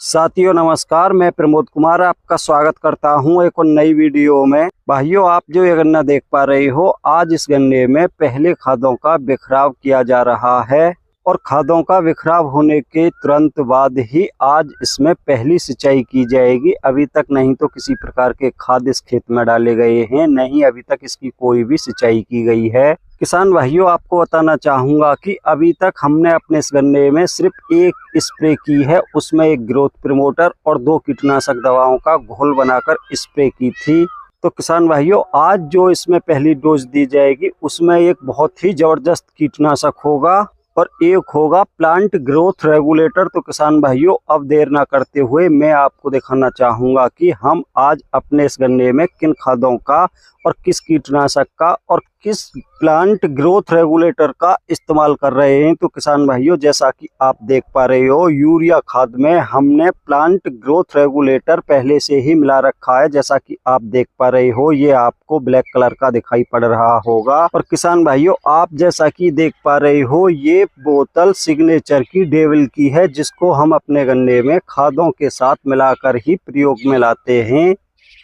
साथियों नमस्कार, मैं प्रमोद कुमार आपका स्वागत करता हूं एक और नई वीडियो में। भाइयों, आप जो ये गन्ना देख पा रहे हो, आज इस गन्ने में पहले खादों का बिखराव किया जा रहा है और खादों का बिखराव होने के तुरंत बाद ही आज इसमें पहली सिंचाई की जाएगी। अभी तक नहीं तो किसी प्रकार के खाद इस खेत में डाले गए हैं, नहीं अभी तक इसकी कोई भी सिंचाई की गई है। किसान भाइयों, आपको बताना चाहूँगा कि अभी तक हमने अपने इस गन्ने में सिर्फ एक स्प्रे की है, उसमें एक ग्रोथ प्रमोटर और 2 कीटनाशक दवाओं का घोल बनाकर स्प्रे की थी। तो किसान भाइयों, आज जो इसमें पहली डोज दी जाएगी उसमें एक बहुत ही जबरदस्त कीटनाशक होगा और एक होगा प्लांट ग्रोथ रेगुलेटर। तो किसान भाइयों, अब देर ना करते हुए मैं आपको दिखाना चाहूँगा कि हम आज अपने इस गन्ने में किन खादों का और किस कीटनाशक का और किस प्लांट ग्रोथ रेगुलेटर का इस्तेमाल कर रहे हैं। तो किसान भाइयों, जैसा कि आप देख पा रहे हो, यूरिया खाद में हमने प्लांट ग्रोथ रेगुलेटर पहले से ही मिला रखा है। जैसा कि आप देख पा रहे हो, ये आपको ब्लैक कलर का दिखाई पड़ रहा होगा। और किसान भाइयों, आप जैसा कि देख पा रहे हो, ये बोतल सिग्नेचर की डेविल की है, जिसको हम अपने गन्ने में खादों के साथ मिलाकर ही प्रयोग में लाते हैं,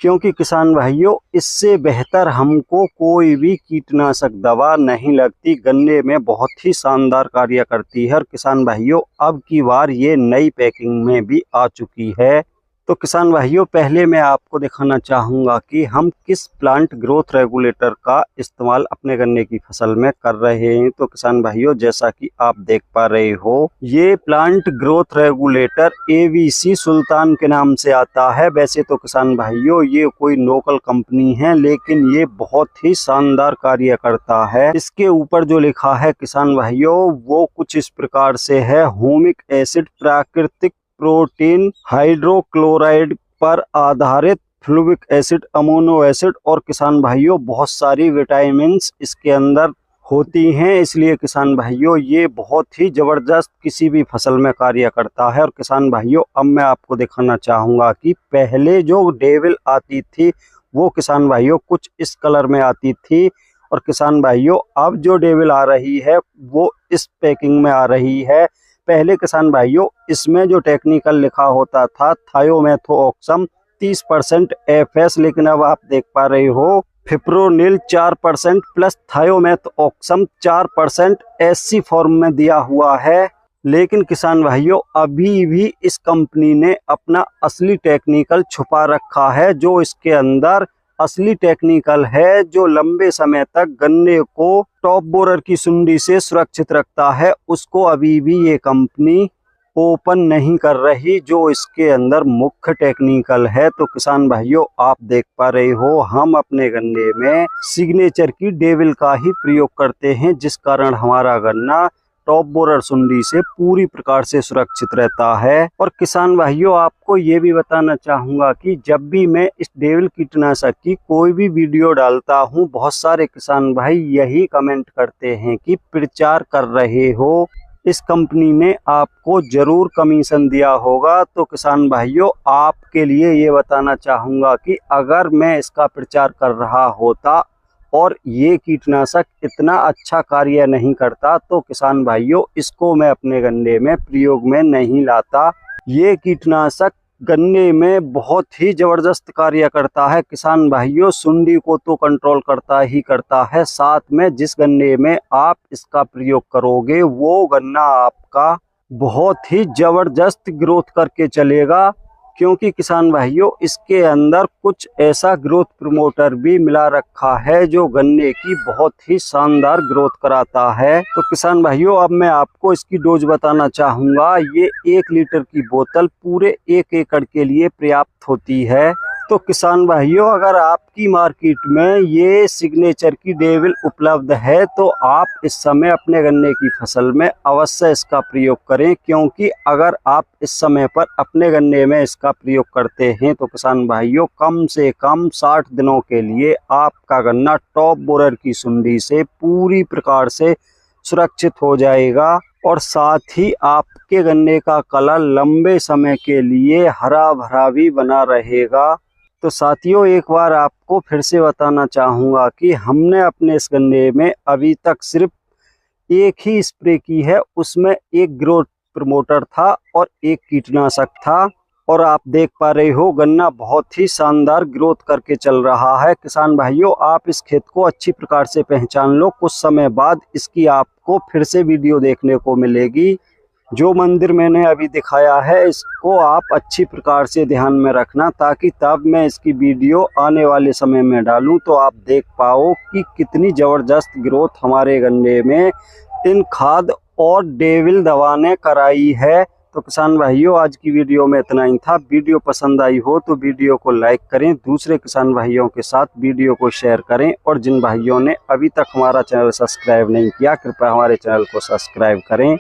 क्योंकि किसान भाइयों, इससे बेहतर हमको कोई भी कीटनाशक दवा नहीं लगती। गन्ने में बहुत ही शानदार कार्य करती है और किसान भाइयों, अब की बार ये नई पैकिंग में भी आ चुकी है। तो किसान भाइयों, पहले मैं आपको दिखाना चाहूँगा कि हम किस प्लांट ग्रोथ रेगुलेटर का इस्तेमाल अपने गन्ने की फसल में कर रहे हैं। तो किसान भाइयों, जैसा कि आप देख पा रहे हो, ये प्लांट ग्रोथ रेगुलेटर एवीसी सुल्तान के नाम से आता है। वैसे तो किसान भाइयों, ये कोई लोकल कंपनी है, लेकिन ये बहुत ही शानदार कार्य करता है। इसके ऊपर जो लिखा है किसान भाइयों, वो कुछ इस प्रकार से है: हुमिक एसिड, प्राकृतिक प्रोटीन, हाइड्रोक्लोराइड पर आधारित फ्लूविक एसिड, अमीनो एसिड और किसान भाइयों बहुत सारी विटामिन्स इसके अंदर होती हैं। इसलिए किसान भाइयों, ये बहुत ही जबरदस्त किसी भी फसल में कार्य करता है। और किसान भाइयों, अब मैं आपको दिखाना चाहूँगा कि पहले जो डेविल आती थी वो किसान भाइयों कुछ इस कलर में आती थी, और किसान भाइयों अब जो डेविल आ रही है वो इस पैकिंग में आ रही है। पहले किसान भाइयों, इसमें जो टेक्निकल लिखा होता था थायोमेथोक्सम 30% एफएस, लेकिन अब आप देख पा रहे हो फिप्रोनिल 4% प्लस थायोमेथोक्सम 4% एससी फॉर्म में दिया हुआ है। लेकिन किसान भाइयों, अभी भी इस कंपनी ने अपना असली टेक्निकल छुपा रखा है। जो इसके अंदर असली टेक्निकल है, जो लंबे समय तक गन्ने को टॉप बोरर की सुंडी से सुरक्षित रखता है, उसको अभी भी ये कंपनी ओपन नहीं कर रही, जो इसके अंदर मुख्य टेक्निकल है। तो किसान भाइयों, आप देख पा रहे हो, हम अपने गन्ने में सिग्नेचर की डेविल का ही प्रयोग करते हैं, जिस कारण हमारा गन्ना टॉप बोरर सुंडी से पूरी प्रकार से सुरक्षित रहता है। और किसान भाइयों, आपको ये भी बताना चाहूँगा कि जब भी मैं इस डेविल कीटनाशक की कोई भी वीडियो डालता हूँ, बहुत सारे किसान भाई यही कमेंट करते हैं कि प्रचार कर रहे हो, इस कंपनी ने आपको जरूर कमीशन दिया होगा। तो किसान भाइयों, आपके लिए ये बताना चाहूँगा कि अगर मैं इसका प्रचार कर रहा होता और ये कीटनाशक इतना अच्छा कार्य नहीं करता, तो किसान भाइयों, इसको मैं अपने गन्ने में प्रयोग में नहीं लाता। ये कीटनाशक गन्ने में बहुत ही जबरदस्त कार्य करता है। किसान भाइयों, सुंडी को तो कंट्रोल करता ही करता है, साथ में जिस गन्ने में आप इसका प्रयोग करोगे वो गन्ना आपका बहुत ही जबरदस्त ग्रोथ करके चलेगा। क्योंकि किसान भाइयों, इसके अंदर कुछ ऐसा ग्रोथ प्रमोटर भी मिला रखा है जो गन्ने की बहुत ही शानदार ग्रोथ कराता है। तो किसान भाइयों, अब मैं आपको इसकी डोज बताना चाहूँगा। ये 1 लीटर की बोतल पूरे 1 एकड़ के लिए पर्याप्त होती है। तो किसान भाइयों, अगर आपकी मार्केट में ये सिग्नेचर की डेविल उपलब्ध है, तो आप इस समय अपने गन्ने की फसल में अवश्य इसका प्रयोग करें, क्योंकि अगर आप इस समय पर अपने गन्ने में इसका प्रयोग करते हैं तो किसान भाइयों, कम से कम 60 दिनों के लिए आपका गन्ना टॉप बोरर की सुंडी से पूरी प्रकार से सुरक्षित हो जाएगा और साथ ही आपके गन्ने का कलर लंबे समय के लिए हरा भरा भी बना रहेगा। तो साथियों, एक बार आपको फिर से बताना चाहूँगा कि हमने अपने इस गन्ने में अभी तक सिर्फ एक ही स्प्रे की है, उसमें एक ग्रोथ प्रमोटर था और एक कीटनाशक था। और आप देख पा रहे हो गन्ना बहुत ही शानदार ग्रोथ करके चल रहा है। किसान भाइयों, आप इस खेत को अच्छी प्रकार से पहचान लो। कुछ समय बाद इसकी आपको फिर से वीडियो देखने को मिलेगी। जो मंदिर मैंने अभी दिखाया है इसको आप अच्छी प्रकार से ध्यान में रखना, ताकि तब मैं इसकी वीडियो आने वाले समय में डालूं तो आप देख पाओ कि कितनी ज़बरदस्त ग्रोथ हमारे गन्ने में इन खाद और डेविल दवा ने कराई है। तो किसान भाइयों, आज की वीडियो में इतना ही था। वीडियो पसंद आई हो तो वीडियो को लाइक करें, दूसरे किसान भाइयों के साथ वीडियो को शेयर करें, और जिन भाइयों ने अभी तक हमारा चैनल सब्सक्राइब नहीं किया कृपया हमारे चैनल को सब्सक्राइब करें।